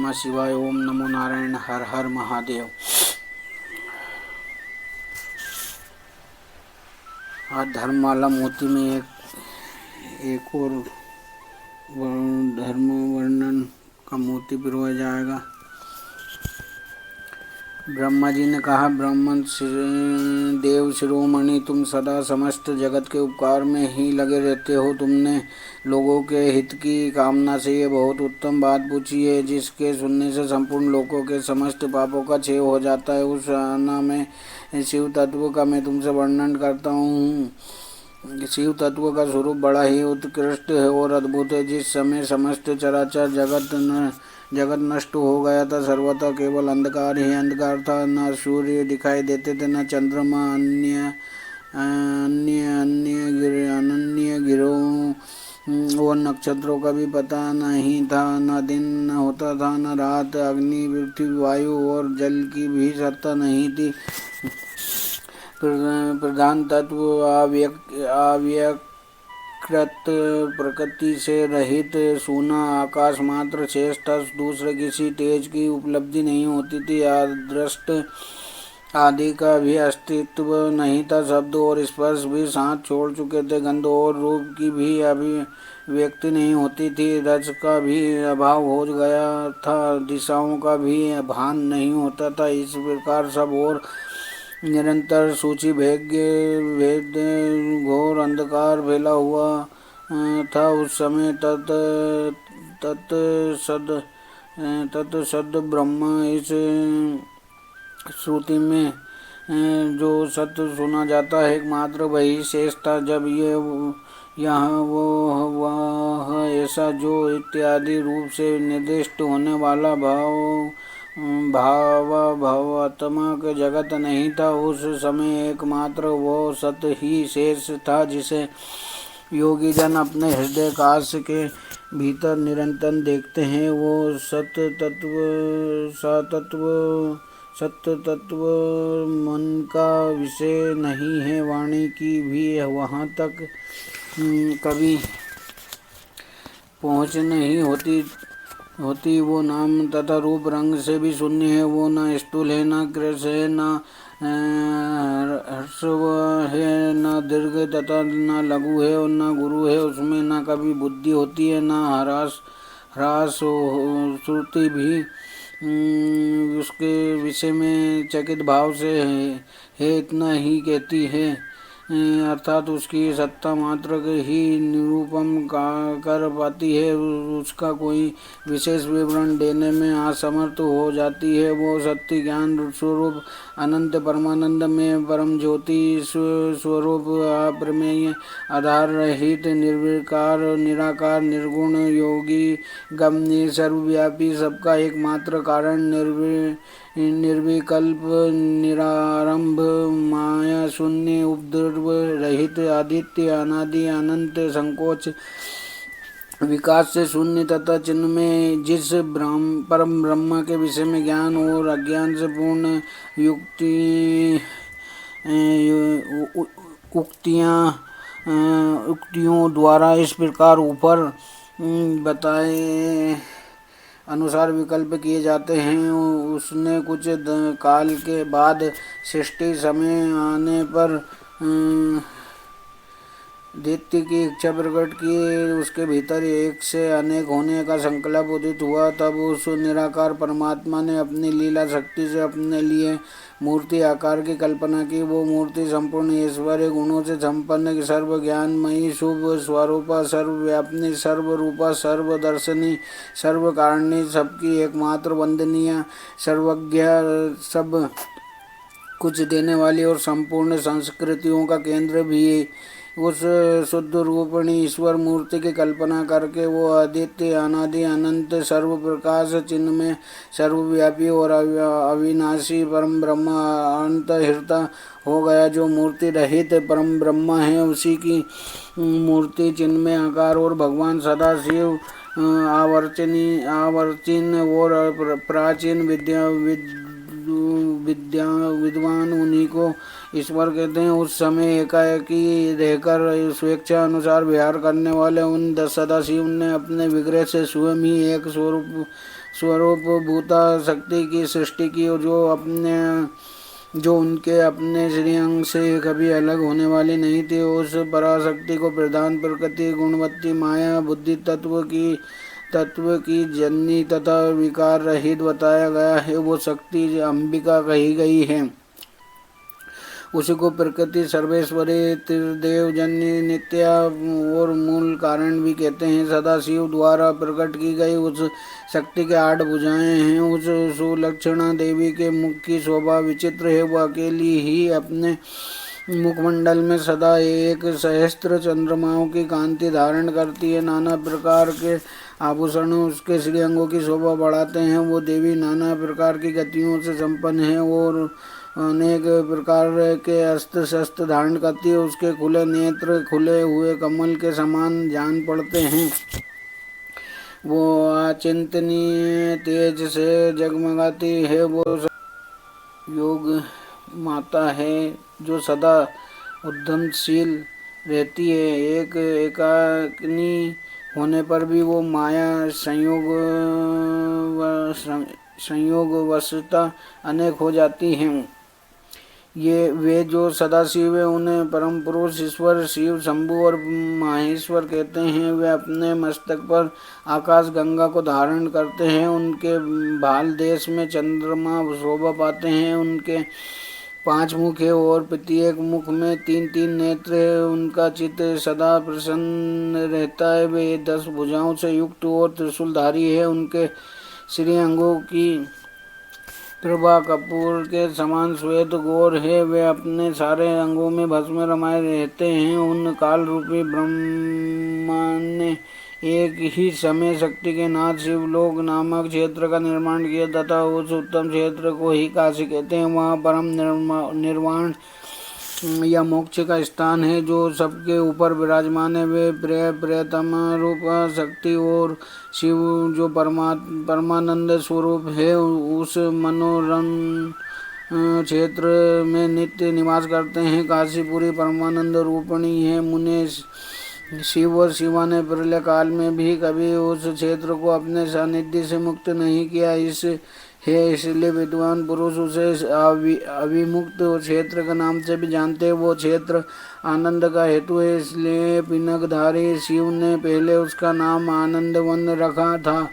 नमः शिवाय। ओम नमो नारायण। हर हर महादेव। आज धर्ममाला मोती में एक और धर्म वर्णन का मोती पिरोया जाएगा। ब्रह्मा जी ने कहा, ब्रह्म देव शिरोमणि, तुम सदा समस्त जगत के उपकार में ही लगे रहते हो। तुमने लोगों के हित की कामना से ये बहुत उत्तम बात पूछी है, जिसके सुनने से संपूर्ण लोगों के समस्त पापों का क्षय हो जाता है। उस आना में शिव तत्व का मैं तुमसे वर्णन करता हूँ। शिव तत्व का स्वरूप बड़ा ही उत्कृष्ट है और अद्भुत है। जिस समय समस्त चराचर जगत नष्ट हो गया था, सर्वथा केवल अंधकार ही अंधकार था। न सूर्य दिखाई देते थे, न चंद्रमा, अन्य गिरोह और नक्षत्रों का भी पता नहीं था। न दिन होता था, न रात। अग्नि, पृथ्वी, वायु और जल की भी सत्ता नहीं थी। प्रधान तत्व अव्यक्त प्रकृति से रहित सूना आकाश मात्र शेष था। दूसरे किसी तेज की उपलब्धि नहीं होती थी। दृष्ट आदि का भी अस्तित्व नहीं था। शब्द और स्पर्श भी साथ छोड़ चुके थे। गंध और रूप की भी अभिव्यक्ति नहीं होती थी। रस का भी अभाव हो गया था। दिशाओं का भी भान नहीं होता था। इस प्रकार सब और निरंतर सूची भेद घोर अंधकार फैला हुआ था। उस समय तत्सद ब्रह्म, इस श्रुति में जो सत्य सुना जाता है, एकमात्र वही शेष था। जब ये यह वो वह ऐसा जो इत्यादि रूप से निर्दिष्ट होने वाला भावात्मक जगत नहीं था। उस समय एकमात्र वो सत्य ही शेष था, जिसे योगी जन अपने हृदय काश के भीतर निरंतर देखते हैं। वो सत्य तत्व मन का विषय नहीं है। वाणी की भी वहाँ तक कभी पहुँच नहीं होती। वो नाम तथा रूप रंग से भी शून्य है। वो न स्थूल है, न कृश है, न ह्रस्व है, न दीर्घ तथा न लघु है और न गुरु है। उसमें न कभी बुद्धि होती है, न ह्रास। श्रुति भी उसके विषय में चकित भाव से है इतना ही कहती है, अर्थात उसकी सत्ता मात्र ही निरूपण कर पाती है। उसका कोई विशेष विवरण देने में असमर्थ हो जाती है। वो सत्य ज्ञान स्वरूप अनंत परमानंद में परम ज्योति स्वरूप अप्रमेय, आधार रहित, निर्विकार, निराकार, निर्गुण, योगी गम्य, सर्वव्यापी, सबका एकमात्र कारण, निर्विकल्प, निरारंभ, माया शून्य, उपद्रव रहित, आदित्य, अनादि, अनंत, संकोच विकास से शून्य तथा चिन्ह में, जिस परम ब्रह्म के विषय में ज्ञान और अज्ञान से पूर्ण उक्तियों द्वारा इस प्रकार ऊपर बताए अनुसार विकल्प किए जाते हैं। उसने कुछ काल के बाद सृष्टि समय आने पर दैत्य की इच्छा प्रकट की। उसके भीतर एक से अनेक होने का संकल्प उदित हुआ। तब उस निराकार परमात्मा ने अपनी लीला शक्ति से अपने लिए मूर्ति आकार की कल्पना की। वो मूर्ति संपूर्ण ऐश्वर्य गुणों से संपन्न, सर्व ज्ञानमयी, शुभ स्वरूपा, सर्वव्यापिनी, सर्वरूपा, सर्वदर्शनी, सर्व कारणनी, सबकी एकमात्र वंदनीय, सर्वज्ञ, सब कुछ देने वाली और संपूर्ण संस्कृतियों का केंद्र भी, उस शुद्ध रूपिणी ईश्वर मूर्ति की कल्पना करके वो आदित्य, अनादि, अनंत, सर्व प्रकाश चिन्ह में सर्वव्यापी और अविनाशी परम ब्रह्म अंतर्हिता हो गया। जो मूर्ति रहित परम ब्रह्म है, उसी की मूर्ति चिन्ह में आकार और भगवान सदाशिव आवर्चीन और प्राचीन विद्वान उन्हीं को ईश्वर कहते हैं। उस समय एकाएकी रहकर स्वेच्छा अनुसार विहार करने वाले उन सदाशिव ने अपने विग्रह से स्वयं ही एक स्वरूप भूता शक्ति की सृष्टि की, जो उनके अपने श्रीअंग से कभी अलग होने वाली नहीं थी। उस पराशक्ति को प्रधान प्रकृति गुणवती माया बुद्धि तत्व की जननी तथा विकार रहित बताया गया है। वो शक्ति अंबिका कही गई है। उसी को प्रकृति सर्वेश्वरी त्रिदेव जननी नित्या और मूल कारण भी कहते हैं। सदाशिव द्वारा प्रकट की गई उस शक्ति के 8 भुजाएं हैं। उस सुलक्षणा देवी के मुख की शोभा विचित्र है। वह अकेली ही अपने मुखमंडल में सदा एक सहस्त्र चंद्रमाओं की कांति धारण करती है। नाना प्रकार के आभूषण उसके श्रीअंगों की शोभा बढ़ाते हैं। वो देवी नाना प्रकार की गतियों से संपन्न है और अनेक प्रकार के अस्त्र शस्त्र धारण करती है। उसके खुले नेत्र खुले हुए कमल के समान जान पड़ते हैं। वो अचिंतनीय तेज से जगमगाती है। वो योग माता है जो सदा उद्यमशील रहती है। एकाकिनी होने पर भी वो माया संयोगवशता अनेक हो जाती हैं। ये वे जो सदाशिव है उन्हें परम पुरुष ईश्वर शिव शंभु और माहेश्वर कहते हैं। वे अपने मस्तक पर आकाश गंगा को धारण करते हैं। उनके भाल देश में चंद्रमा शोभा पाते हैं। उनके 5 मुख है और प्रत्येक मुख में 3-3 नेत्र है। उनका चित्त सदा प्रसन्न रहता है। वे 10 भुजाओं से युक्त और त्रिशूलधारी है। उनके श्रीअंगों की प्रभा कपूर के समान श्वेत गौर है। वे अपने सारे अंगों में भस्म रमाए रहते हैं। उन काल रूपी ब्रह्मा ने एक ही समय शक्ति के नाथ शिवलोक नामक क्षेत्र का निर्माण किया तथा उस उत्तम क्षेत्र को ही काशी कहते हैं। वहाँ परम निर्वाण या मोक्ष का स्थान है जो सबके ऊपर विराजमान है। वे प्रियतम रूप शक्ति और शिव जो परमानंद स्वरूप है उस मनोरम क्षेत्र में नित्य निवास करते हैं। काशीपुरी परमानंद रूपिणी है। मुने शिव और शिवा ने प्रलय काल में भी कभी उस क्षेत्र को अपने सानिध्य से मुक्त नहीं किया इसलिए विद्वान पुरुष उसे अविमुक्त क्षेत्र के नाम से भी जानते हैं। वो क्षेत्र आनंद का हेतु है, इसलिए पिनकधारी शिव ने पहले उसका नाम आनंदवन रखा था।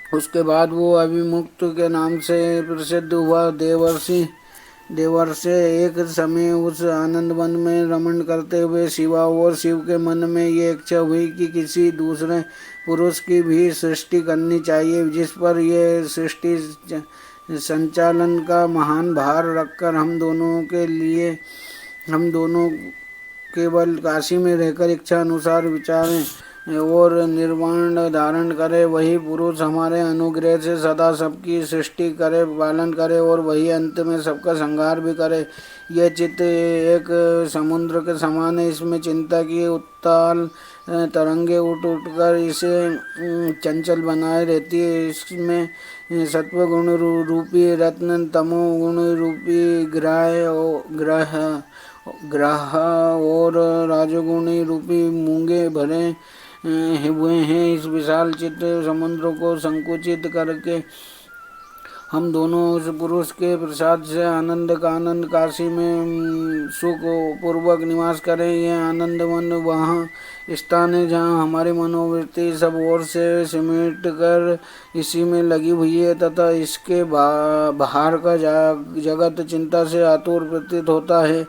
उसके बाद वो अविमुक्त के नाम से प्रसिद्ध हुआ। देवर्षि एक समय उस आनंदवन में रमण करते हुए शिवा और शिव के मन में ये इच्छा हुई कि किसी दूसरे पुरुष की भी सृष्टि करनी चाहिए, जिस पर यह सृष्टि संचालन का महान भार रखकर हम दोनों केवल काशी में रहकर इच्छा अनुसार विचारें और निर्वाण धारण करे। वही पुरुष हमारे अनुग्रह से सदा सबकी सृष्टि करे, पालन करे और वही अंत में सबका संहार भी करे। यह चित्त एक समुद्र के समान है। इसमें चिंता की उत्ताल तरंगे उठ कर इसे चंचल बनाए रहती है। इसमें सत्व गुण रूपी रत्न, तमो गुण रूपी ग्रह और राजगुणी रूपी मूंगे भरे हुए हैं। इस विशाल चित्त समुद्र को संकुचित करके हम दोनों उस पुरुष के प्रसाद से आनंद काशी में सुख पूर्वक निवास करें। यह आनंदवन वहाँ स्थान है जहाँ हमारी मनोवृत्ति सब ओर से सिमट कर इसी में लगी हुई है तथा इसके बाहर का जगत चिंता से आतुर प्रतीत होता है।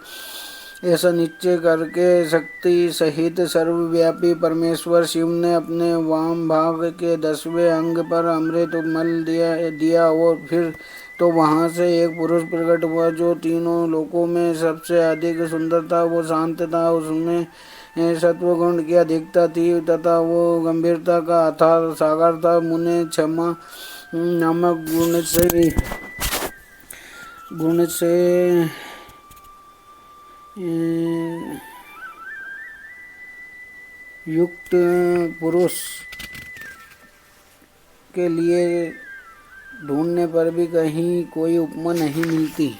ऐसा निश्चय करके शक्ति सहित सर्वव्यापी परमेश्वर शिव ने अपने वाम भाग के 10वें अंग पर अमृत मल दिया और फिर तो वहाँ से एक पुरुष प्रकट हुआ जो तीनों लोकों में सबसे अधिक सुंदर था। वो शांत था, उसमें सत्वगुण की अधिकता थी तथा वो गंभीरता का अथाह सागर था। मुने क्षमा नामक गुण से युक्त पुरुष के लिए ढूंढने पर भी कहीं कोई उपमा नहीं मिलती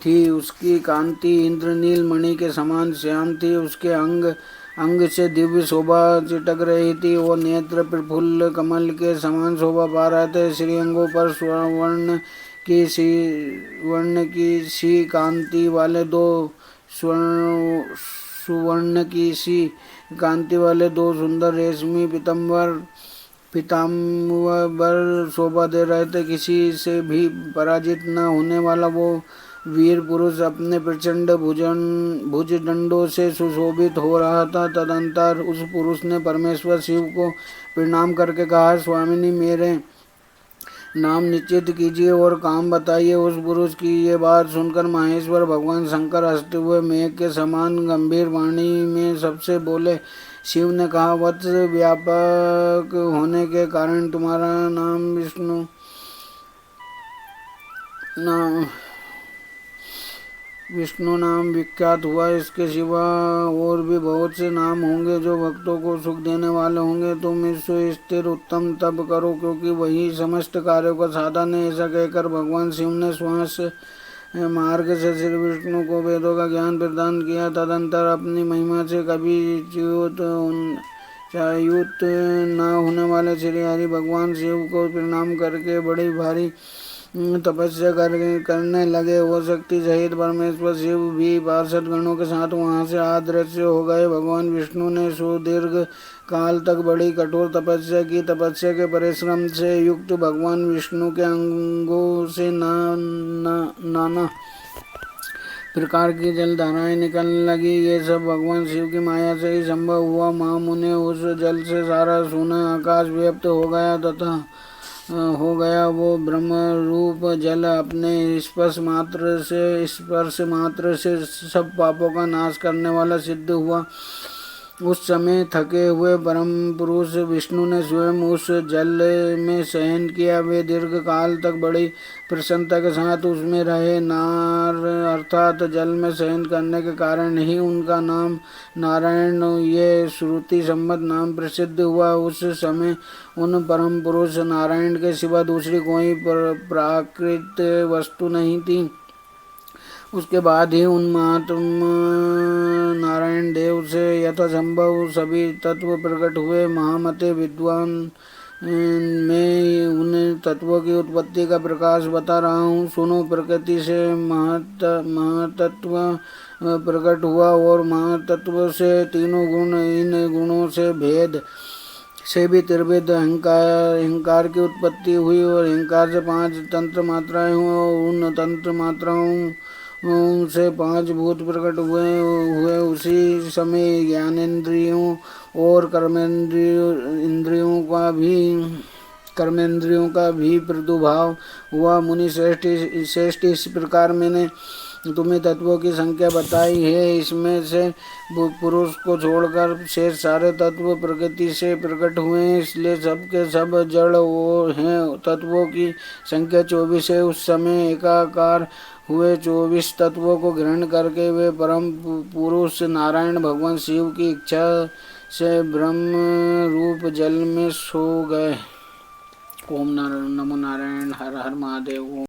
थी। उसकी कांति इंद्रनील मणि के समान श्याम थी। उसके अंग अंग से दिव्य शोभा चिटक रही थी। वो नेत्र प्रफुल्ल कमल के समान शोभा पा रहे थे। श्रीअंगों पर स्वर्ण की सी कांति वाले दो सुवर्ण की सी कांति वाले दो सुंदर रेशमी पीताम्बर शोभा दे रहे थे। किसी से भी पराजित न होने वाला वो वीर पुरुष अपने प्रचंड भुजदंडों से सुशोभित हो रहा था। तदंतर उस पुरुष ने परमेश्वर शिव को प्रणाम करके कहा, स्वामिनी मेरे नाम निश्चित कीजिए और काम बताइए। उस पुरुष की ये बात सुनकर महेश्वर भगवान शंकर हंसते हुए मेघ के समान गंभीर वाणी में सबसे बोले। शिव ने कहा, वत्स व्यापक होने के कारण तुम्हारा नाम विष्णु नाम विख्यात हुआ। इसके सिवा और भी बहुत से नाम होंगे जो भक्तों को सुख देने वाले होंगे। तुम इससे स्थिर उत्तम तप करो, क्योंकि वही समस्त कार्यों का साधन है। ऐसा कहकर भगवान शिव ने श्वास मार्ग से श्री विष्णु को वेदों का ज्ञान प्रदान किया। तदंतर अपनी महिमा से कभी च्युत न होने वाले श्री हरि भगवान शिव को प्रणाम करके बड़ी भारी तपस्या करने लगे। वो शक्ति सहित परमेश्वर शिव भी पार्षद गणों के साथ वहां से अदृश्य हो गए। भगवान विष्णु ने सुदीर्घ काल तक बड़ी कठोर तपस्या की। तपस्या के परिश्रम से युक्त भगवान विष्णु के अंगों से नाना प्रकार की जलधाराएं निकलने लगी। ये सब भगवान शिव की माया से ही संभव हुआ। महामुनि उस जल से सारा सोना आकाश व्याप्त हो गया। वो ब्रह्म रूप जल अपने स्पर्श मात्र से सब पापों का नाश करने वाला सिद्ध हुआ। उस समय थके हुए परम पुरुष विष्णु ने स्वयं उस जल में शयन किया। वे दीर्घ काल तक बड़ी प्रसन्नता के साथ उसमें रहे। नार अर्थात जल में शयन करने के कारण ही उनका नाम नारायण ये श्रुति सम्मत नाम प्रसिद्ध हुआ। उस समय उन परम पुरुष नारायण के सिवा दूसरी कोई प्राकृत वस्तु नहीं थी। उसके बाद ही उन महात्मा नारायण देव से यथासंभव सभी तत्व प्रकट हुए। महामते विद्वान मैं उन तत्वों की उत्पत्ति का प्रकाश बता रहा हूँ। सुनो, प्रकृति से महातत्व प्रकट हुआ और महातत्व से तीनों गुण, इन गुणों से भेद से भी त्रिविध अहंकार की उत्पत्ति हुई और अहंकार से 5 तंत्र मात्राएं हुई और उन तंत्र मात्राओं से 5 भूत प्रकट हुए। उसी समय ज्ञानेन्द्रियों और कर्मेंद्रियों का भी प्रादुर्भाव हुआ। मुनि श्रेष्ठ, इस प्रकार मैंने तुम्हें तत्वों की संख्या बताई है। इसमें से पुरुष को छोड़कर शेष सारे तत्व प्रकृति से प्रकट हुए हैं, इसलिए सब के सब जड़ हैं। तत्वों की संख्या 24 है। उस समय एकाकार हुए 24 तत्वों को ग्रहण करके वे परम पुरुष नारायण भगवान शिव की इच्छा से ब्रह्म रूप जल में सो गए। ओम नारायण नमो नारायण हर हर महादेव।